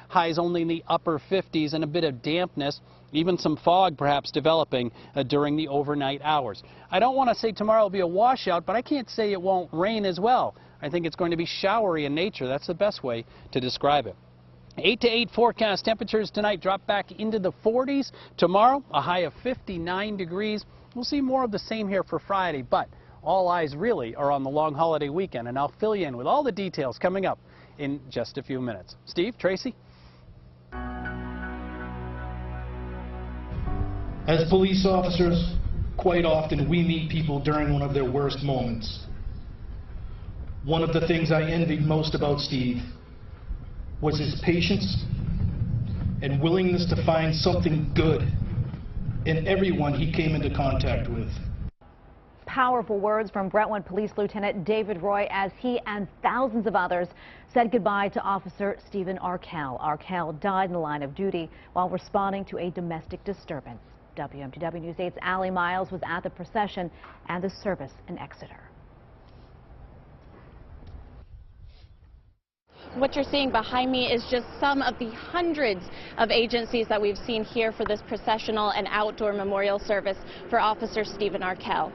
Highs only in the upper 50s and a bit of dampness. Even some fog perhaps developing during the overnight hours. I don't want to say tomorrow will be a washout, but I can't say it won't rain as well. I think it's going to be showery in nature. That's the best way to describe it. 8 to 8 forecast temperatures tonight drop back into the 40s. Tomorrow, a high of 59 degrees. We'll see more of the same here for Friday, but all eyes really are on the long holiday weekend, and I'll fill you in with all the details coming up in just a few minutes. Steve, Tracy? As police officers, quite often we meet people during one of their worst moments. One of the things I envied most about Steve was his patience and willingness to find something good in everyone he came into contact with. Powerful words from Brentwood Police Lieutenant David Roy as he and thousands of others said goodbye to Officer Stephen Arkell. Arkell died in the line of duty while responding to a domestic disturbance. WMTW News 8's Allie Miles was at the procession and the service in Exeter. What you're seeing behind me is just some of the hundreds of agencies that we've seen here for this processional and outdoor memorial service for Officer Stephen Arkell.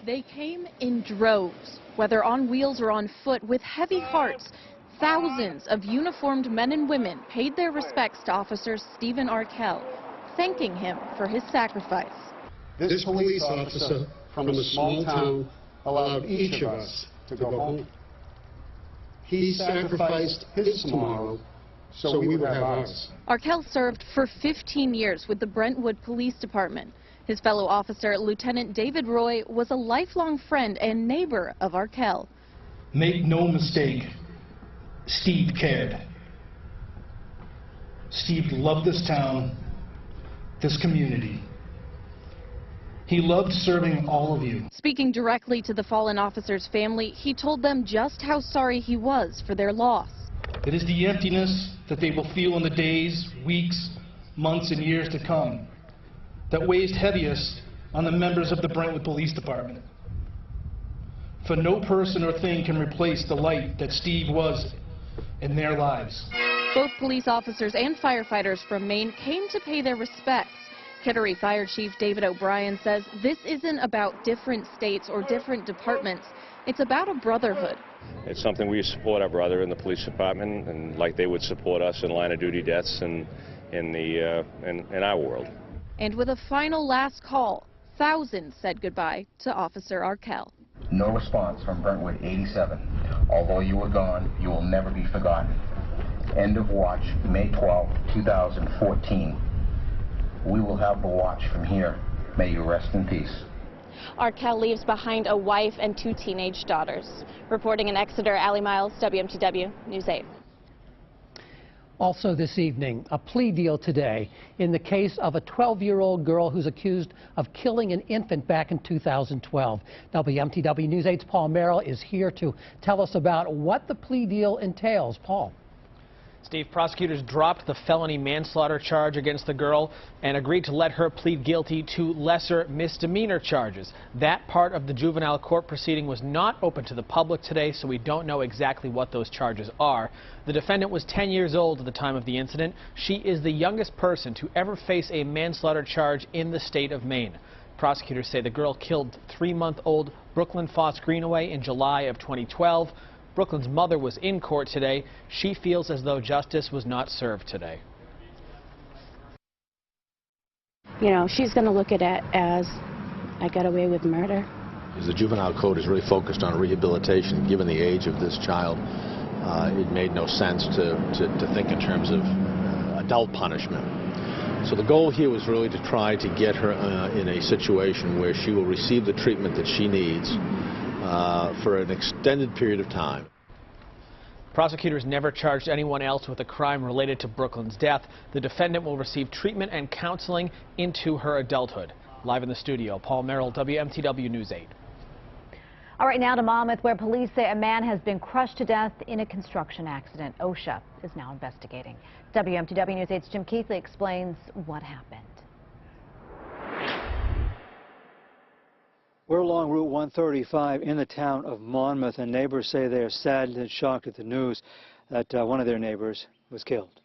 They came in droves, whether on wheels or on foot, with heavy hearts. Thousands of uniformed men and women paid their respects to Officer Stephen Arkell, thanking him for his sacrifice. This police officer from a small town allowed each of us to go home. He sacrificed his tomorrow so we would have ours. Arkell served for 15 years with the Brentwood Police Department. His fellow officer, Lieutenant David Roy, was a lifelong friend and neighbor of Arkell. Make no mistake, Steve cared. Steve loved this town, this community. He loved serving all of you. Speaking directly to the fallen officer's family, he told them just how sorry he was for their loss. It is the emptiness that they will feel in the days, weeks, months, and years to come that weighs heaviest on the members of the Brentwood Police Department. For no person or thing can replace the light that Steve was in their lives. Both police officers and firefighters from Maine came to pay their respects. Kittery Fire Chief David O'Brien says this isn't about different states or different departments. It's about a brotherhood. It's something we support our brother in the police department, and like they would support us in line of duty deaths and in our world. And with a final last call, thousands said goodbye to Officer Arkell. No response from Brentwood 87. Although you were gone, you will never be forgotten. End of watch, May 12, 2014. We will have the watch from here. May you rest in peace. Arkell leaves behind a wife and 2 teenage daughters. Reporting in Exeter, Allie Miles, WMTW News 8. Also this evening, a plea deal today in the case of a 12-year-old girl who's accused of killing an infant back in 2012. WMTW News 8's Paul Merrill is here to tell us about what the plea deal entails. Paul. Steve, prosecutors dropped the felony manslaughter charge against the girl and agreed to let her plead guilty to lesser misdemeanor charges. That part of the juvenile court proceeding was not open to the public today, so we don't know exactly what those charges are. The defendant was 10 years old at the time of the incident. She is the youngest person to ever face a manslaughter charge in the state of Maine. Prosecutors say the girl killed 3-month-old Brooklyn Foss Greenaway in July of 2012. Brooklyn's mother was in court today. She feels as though justice was not served today. You know, she's going to look at it as, I got away with murder. The juvenile code is really focused on rehabilitation. Given the age of this child, it made no sense to think in terms of adult punishment. So the goal here was really to try to get her in a situation where she will receive the treatment that she needs for an extended period of time. Prosecutors never charged anyone else with a crime related to Brooklyn's death. The defendant will receive treatment and counseling into her adulthood. Live in the studio, Paul Merrill, WMTW News 8. All right, now to Monmouth, where police say a man has been crushed to death in a construction accident. OSHA is now investigating. WMTW News 8's Jim Keithley explains what happened. We're along Route 135 in the town of Monmouth, and neighbors say they are saddened and shocked at the news. that one of their neighbors was killed.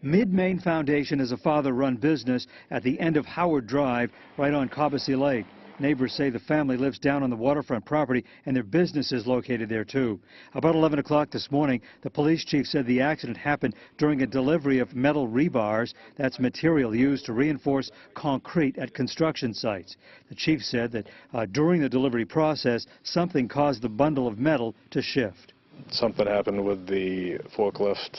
Mid-Maine Foundation is a father-run business at the end of Howard Drive, right on Cobbessy Lake. Neighbors say the family lives down on the waterfront property and their business is located there too. About 11 o'clock this morning, the police chief said the accident happened during a delivery of metal rebars. That's material used to reinforce concrete at construction sites. The chief said that during the delivery process, something caused the bundle of metal to shift. Something happened with the forklift.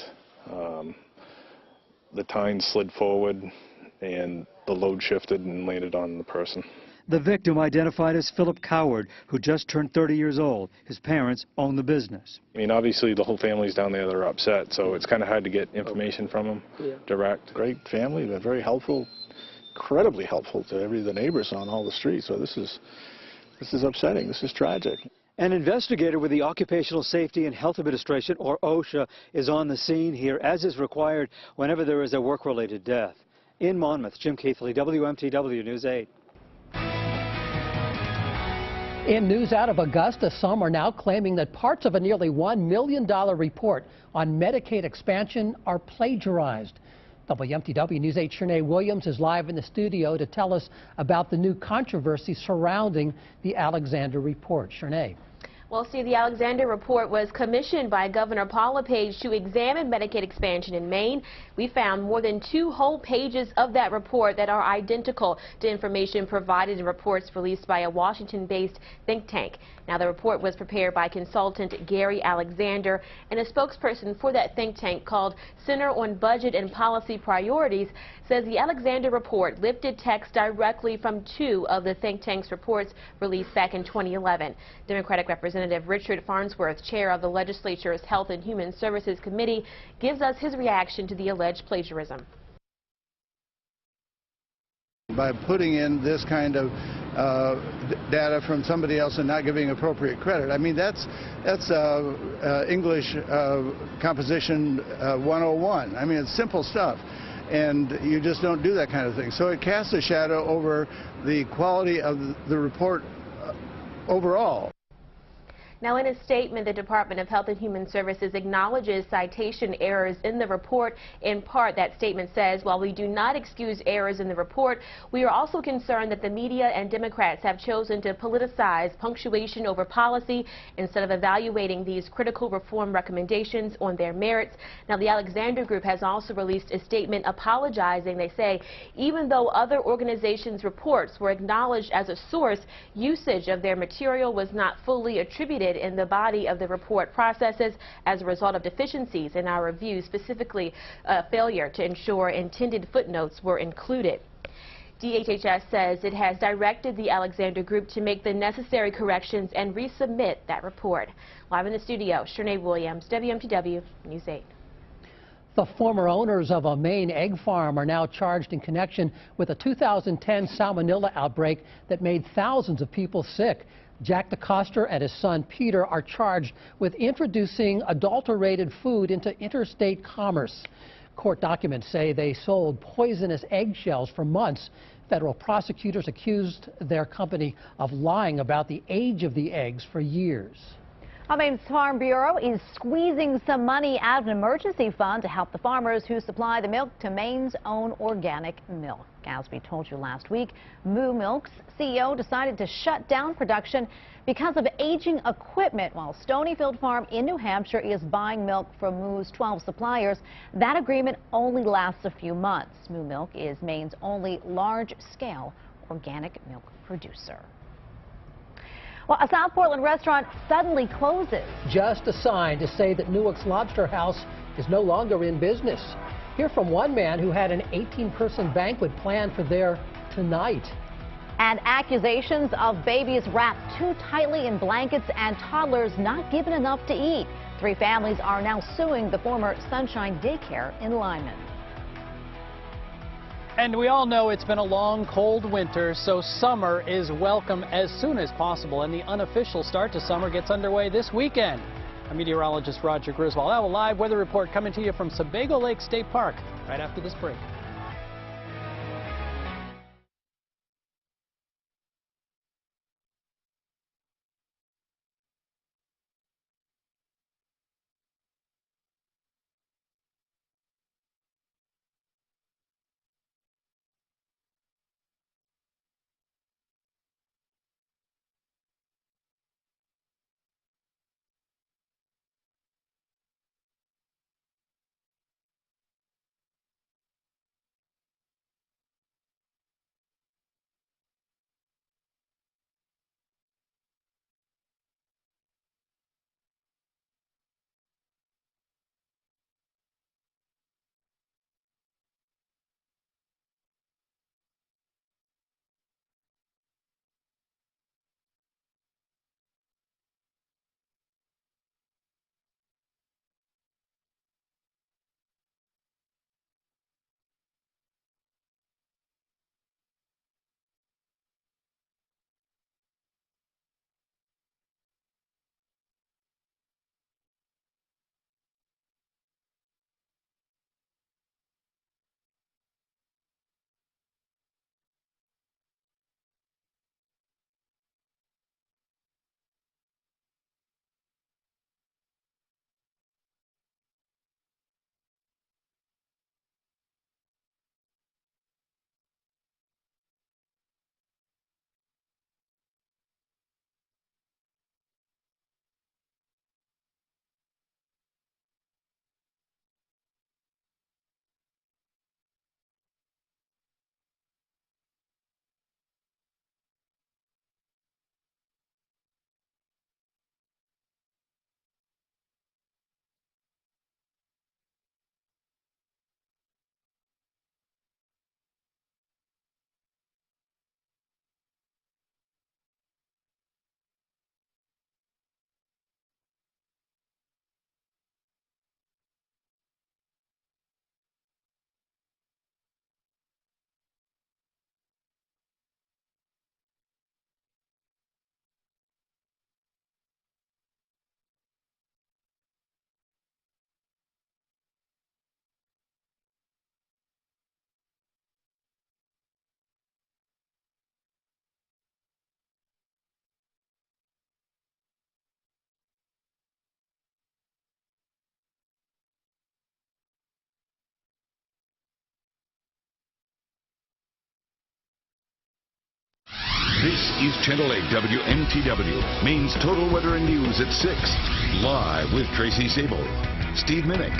The tine slid forward and the load shifted and landed on the person. The victim identified as Philip Coward, who just turned 30 years old. His parents own the business. I mean, obviously the whole family's down there, they're upset, so it's kind of hard to get information from them direct. Great family, they're very helpful, incredibly helpful to the neighbors on all the streets. So this is upsetting, this is tragic. An investigator with the Occupational Safety and Health Administration, or OSHA, is on the scene here, as is required whenever there is a work-related death. In Monmouth, Jim Keithley, WMTW News 8. In news out of Augusta, some are now claiming that parts of a nearly $1 million report on Medicaid expansion are plagiarized. WMTW News 8 Shernay Williams is live in the studio to tell us about the new controversy surrounding the Alexander report. Shernay. Well, Steve, the Alexander report was commissioned by Governor Paul LePage to examine Medicaid expansion in Maine. We found more than 2 whole pages of that report that are identical to information provided in reports released by a Washington-based think tank. Now, the report was prepared by consultant Gary Alexander, and a spokesperson for that think tank called Center on Budget and Policy Priorities says the Alexander report lifted text directly from 2 of the think tank's reports released back in 2011. Democratic Representative Richard Farnsworth, chair of the legislature's Health and Human Services Committee, gives us his reaction to the alleged plagiarism. By putting in this kind of data from somebody else and not giving appropriate credit. I mean, that's English composition 101. I mean, it's simple stuff. And you just don't do that kind of thing. So it casts a shadow over the quality of the report overall. Now, in a statement, the Department of Health and Human Services acknowledges citation errors in the report. In part, that statement says, while we do not excuse errors in the report, we are also concerned that the media and Democrats have chosen to politicize punctuation over policy instead of evaluating these critical reform recommendations on their merits. Now, the Alexander Group has also released a statement apologizing. They say, even though other organizations' reports were acknowledged as a source, usage of their material was not fully attributed in the body of the report processes as a result of deficiencies in our review, specifically failure to ensure intended footnotes were included. DHHS says it has directed the Alexander Group to make the necessary corrections and resubmit that report. Live in the studio, Shernay Williams, WMTW News 8. The former owners of a Maine egg farm are now charged in connection with a 2010 salmonella outbreak that made thousands of people sick. Jack DeCoster and his son Peter are charged with introducing adulterated food into interstate commerce. Court documents say they sold poisonous eggshells for months. Federal prosecutors accused their company of lying about the age of the eggs for years. Maine's Farm Bureau is squeezing some money out of an emergency fund to help the farmers who supply the milk to Maine's own organic milk. As we told you last week, Moo Milk's CEO decided to shut down production because of aging equipment, while Stonyfield Farm in New Hampshire is buying milk from Moo's 12 suppliers. That agreement only lasts a few months. Moo Milk is Maine's only large-scale organic milk producer. Well, a South Portland restaurant suddenly closes. Just a sign to say that Newark's Lobster House is no longer in business. Hear from one man who had an 18-person banquet planned for there tonight. And accusations of babies wrapped too tightly in blankets and toddlers not given enough to eat. 3 families are now suing the former Sunshine Daycare in Lyman. And we all know it's been a long, cold winter, so summer is welcome as soon as possible. And the unofficial start to summer gets underway this weekend. Our meteorologist Roger Griswold. Now a live weather report coming to you from Sebago Lake State Park right after this break. This is Channel 8 WMTW, Maine's total weather and news at 6. Live with Tracy Sable, Steve Minnick,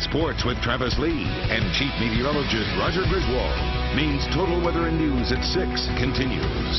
sports with Travis Lee, and Chief Meteorologist Roger Griswold. Maine's total weather and news at 6 continues.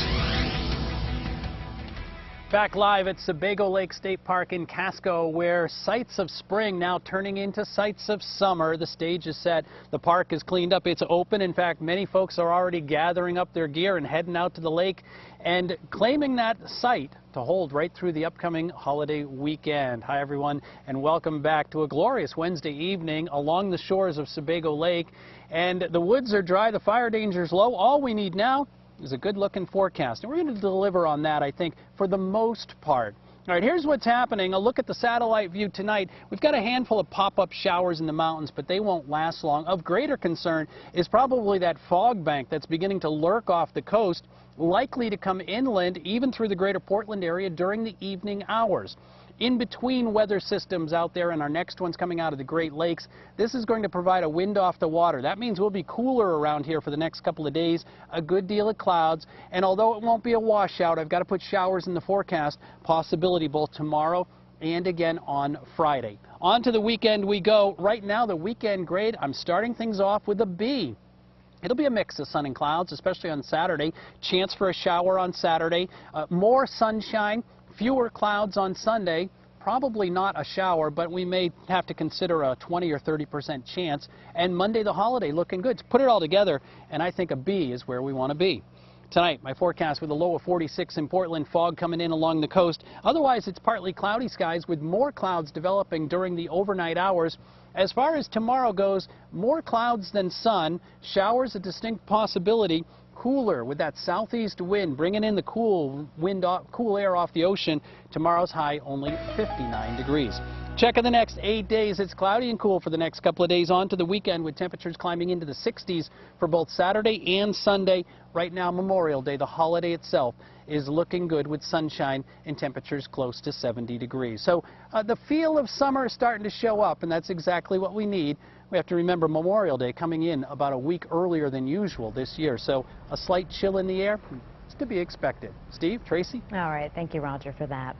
Back live at Sebago Lake State Park in Casco, where sights of spring now turning into sights of summer. The stage is set. The park is cleaned up. It's open. In fact, many folks are already gathering up their gear and heading out to the lake and claiming that site to hold right through the upcoming holiday weekend. Hi, everyone, and welcome back to a glorious Wednesday evening along the shores of Sebago Lake. And the woods are dry. The fire danger is low. All we need now is a good-looking forecast, and we're going to deliver on that, I think, for the most part. All right, here's what's happening. A look at the satellite view tonight. We've got a handful of pop-up showers in the mountains, but they won't last long. Of greater concern is probably that fog bank that's beginning to lurk off the coast, likely to come inland even through the greater Portland area during the evening hours. In between weather systems out there, and our next one's coming out of the Great Lakes, this is going to provide a wind off the water. That means we'll be cooler around here for the next couple of days, a good deal of clouds, and although it won't be a washout, I've got to put showers in the forecast, possibility both tomorrow and again on Friday. On to the weekend we go. Right now, the weekend grade, I'm starting things off with a B. It'll be a mix of sun and clouds, especially on Saturday. Chance for a shower on Saturday. More sunshine. Fewer clouds on Sunday, probably not a shower, but we may have to consider a 20 or 30% chance. And Monday, the holiday, looking good. Put it all together, and I think a B is where we want to be. Tonight, my forecast with a low of 46 in Portland, fog coming in along the coast. Otherwise, it's partly cloudy skies with more clouds developing during the overnight hours. As far as tomorrow goes, more clouds than sun. Showers a distinct possibility. Cooler with that southeast wind, bringing in the cool air off the ocean. Tomorrow's high only 59 degrees. Check in the next 8 days. It's cloudy and cool for the next couple of days on to the weekend with temperatures climbing into the 60s for both Saturday and Sunday. Right now, Memorial Day, the holiday itself, is looking good with sunshine and temperatures close to 70 degrees. So the feel of summer is starting to show up, and that's exactly what we need. We have to remember Memorial Day coming in about a week earlier than usual this year, so a slight chill in the air is to be expected. Steve, Tracy? All right, thank you, Roger, for that.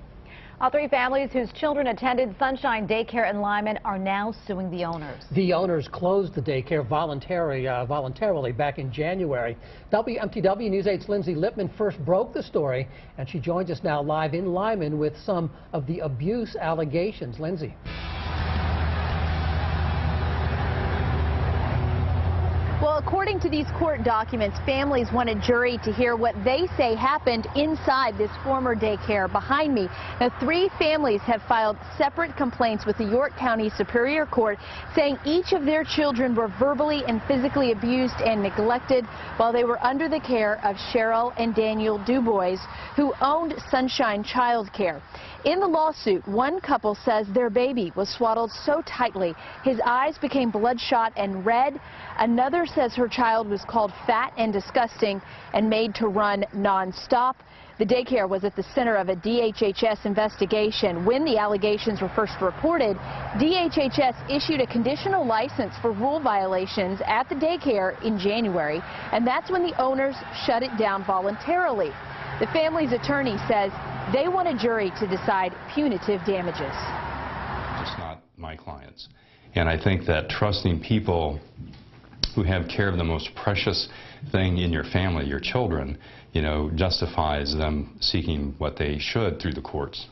All three families whose children attended Sunshine Daycare in Lyman are now suing the owners. The owners closed the daycare voluntarily back in January. WMTW News 8's Lindsay Lippman first broke the story, and she joins us now live in Lyman with some of the abuse allegations. Lindsay. Well, according to these court documents, families want a jury to hear what they say happened inside this former daycare behind me. Now, 3 families have filed separate complaints with the York County Superior Court saying each of their children were verbally and physically abused and neglected while they were under the care of Cheryl and Daniel Dubois, who owned Sunshine Child Care. In the lawsuit, one couple says their baby was swaddled so tightly his eyes became bloodshot and red. Another says her child was called fat and disgusting and made to run nonstop. The daycare was at the center of a DHHS investigation. When the allegations were first reported, DHHS issued a conditional license for rule violations at the daycare in January, and that's when the owners shut it down voluntarily. The family's attorney says they want a jury to decide punitive damages. Just not my clients. And I think that trusting people who have care of the most precious thing in your family, your children, justifies them seeking what they should through the courts.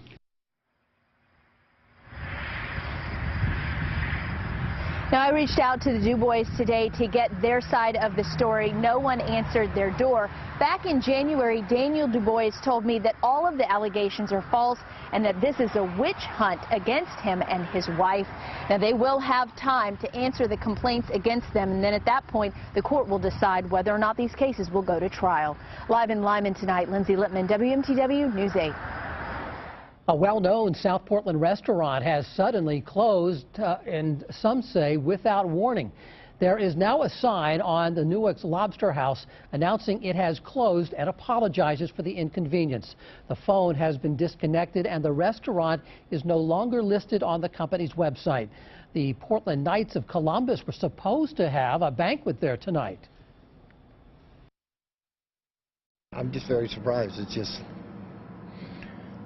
Now, I reached out to the Dubois today to get their side of the story. No one answered their door. Back in January, Daniel Dubois told me that all of the allegations are false and that this is a witch hunt against him and his wife. Now, they will have time to answer the complaints against them, and then at that point, the court will decide whether or not these cases will go to trial. Live in Lyman tonight, Lindsay Lippman, WMTW News 8. A well-known South Portland restaurant has suddenly closed, and some say without warning. There is now a sign on the Newark's Lobster House announcing it has closed and apologizes for the inconvenience. The phone has been disconnected and the restaurant is no longer listed on the company's website. The Portland Knights of Columbus were supposed to have a banquet there tonight. I'm just very surprised. It's just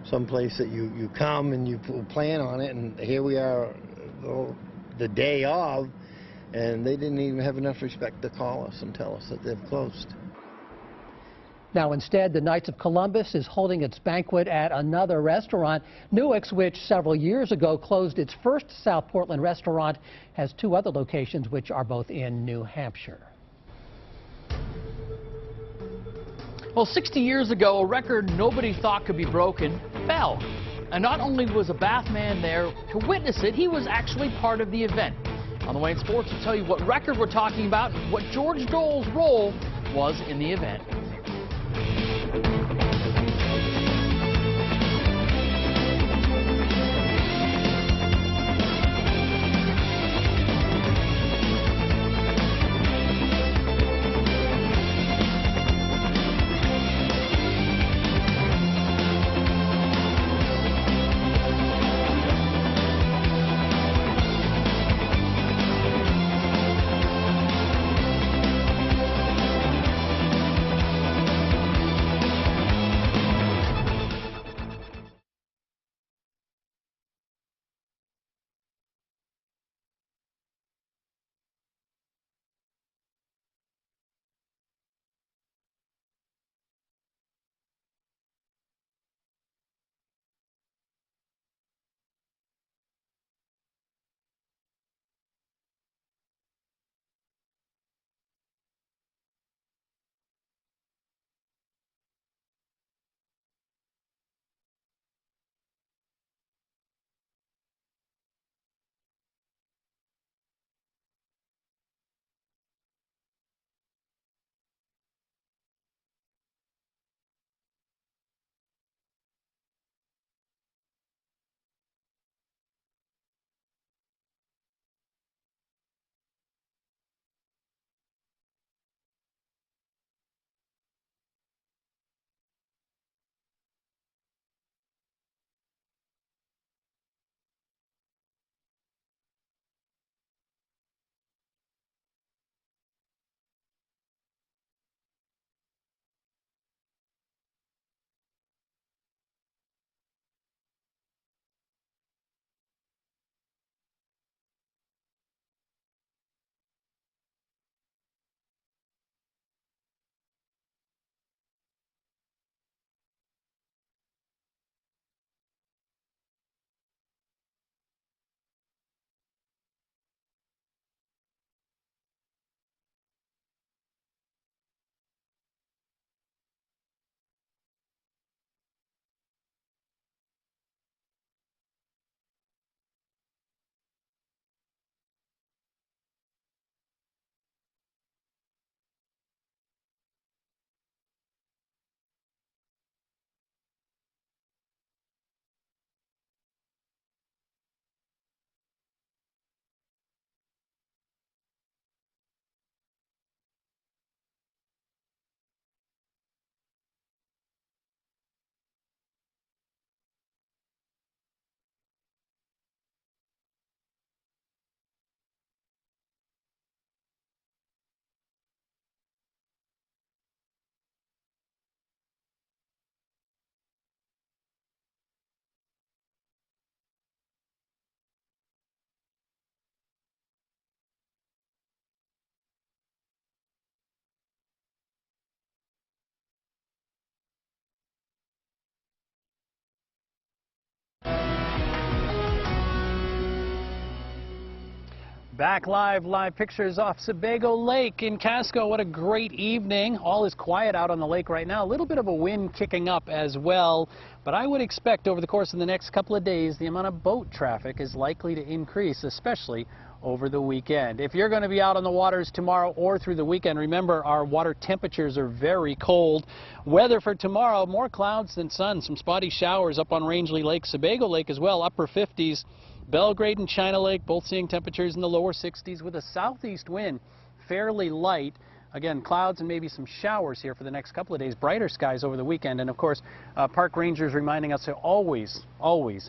some place that you come and you plan on it, and here we are the day of, and they didn't even have enough respect to call us and tell us that they've closed. Now, instead, the Knights of Columbus is holding its banquet at another restaurant. Newix, which several years ago closed its first South Portland restaurant, has 2 other locations which are both in New Hampshire. Well, 60 years ago, a record nobody thought could be broken fell. And not only was a Bathman there to witness it, he was actually part of the event. On the Way in Sports, we'll tell you what record we're talking about and what George Dole's role was in the event. Back live pictures off Sebago Lake in Casco. What a great evening. All is quiet out on the lake right now. A little bit of a wind kicking up as well, but I would expect over the course of the next couple of days the amount of boat traffic is likely to increase, especially over the weekend. If you're going to be out on the waters tomorrow or through the weekend, remember our water temperatures are very cold. Weather for tomorrow, more clouds than sun. Some spotty showers up on Rangeley Lake, Sebago Lake as well, upper 50s. Belgrade and China Lake both seeing temperatures in the lower 60s with a southeast wind, fairly light. Again, clouds and maybe some showers here for the next couple of days. Brighter skies over the weekend. And of course, park rangers reminding us to always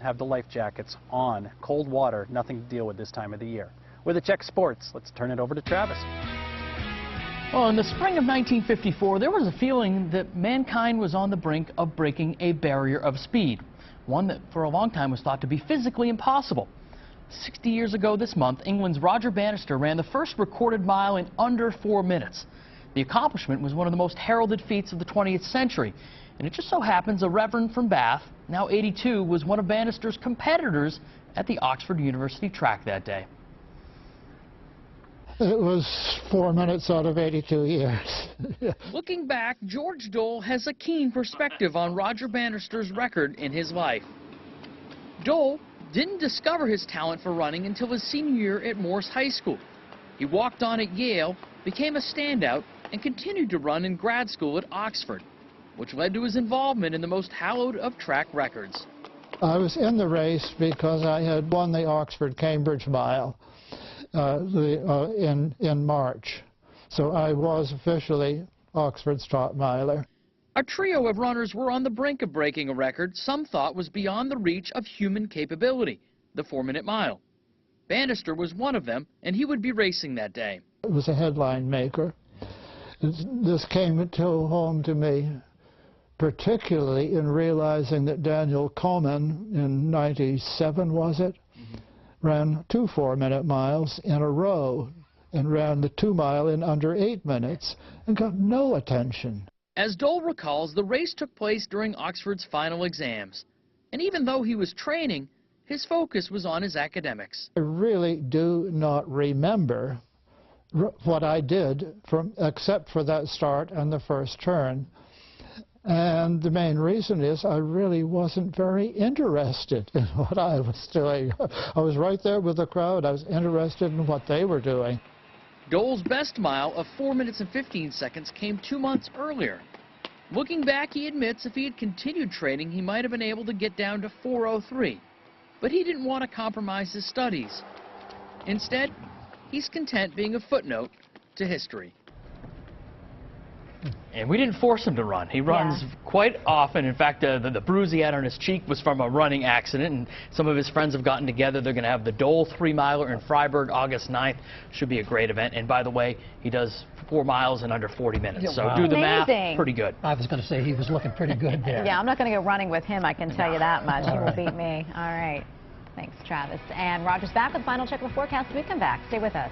have the life jackets on. Cold water, nothing to deal with this time of the year. With the Czech Sports, let's turn it over to Travis. Well, in the spring of 1954, there was a feeling that mankind was on the brink of breaking a barrier of speed, one that for a long time was thought to be physically impossible. 60 years ago this month, England's Roger Bannister ran the first recorded mile in under 4 minutes. The accomplishment was one of the most heralded feats of the 20th century, and it just so happens a reverend from Bath, now 82, was one of Bannister's competitors at the Oxford University track that day. It was 4 minutes out of 82 years. Looking back, George Dole has a keen perspective on Roger Bannister's record in his life. Dole didn't discover his talent for running until his senior year at Morse High School. He walked on at Yale, became a standout, and continued to run in grad school at Oxford, which led to his involvement in the most hallowed of track records. I was in the race because I had won the Oxford-Cambridge Mile in March. So I was officially Oxford's top miler. A trio of runners were on the brink of breaking a record some thought was beyond the reach of human capability, the 4-minute mile. Bannister was one of them, and he would be racing that day. It was a headline maker. This came home to me, particularly in realizing that Daniel Komen in '97, was it, ran 2 4-minute miles in a row and ran the 2-mile in under 8 minutes and got no attention. As Dole recalls, the race took place during Oxford's final exams, and even though he was training, his focus was on his academics. I really do not remember what I did except for that start and the first turn. And the main reason is I really wasn't very interested in what I was doing. I was right there with the crowd. I was interested in what they were doing. Dole's best mile of 4 minutes and 15 seconds came 2 months earlier. Looking back, he admits if he had continued training, he might have been able to get down to 4:03. But he didn't want to compromise his studies. Instead, he's content being a footnote to history. And we didn't force him to run. He runs quite often. In fact, the bruise he had on his cheek was from a running accident, and some of his friends have gotten together. They're going to have the Dole 3-miler in Freiburg August 9th. Should be a great event. And by the way, he does 4 miles in under 40 minutes. So do the math, pretty good. I was going to say he was looking pretty good there. Yeah, I'm not going to go running with him, I can tell you that much. He will beat me. All right. Thanks, Travis. And Roger's back with the final check of the forecast when we come back. Stay with us.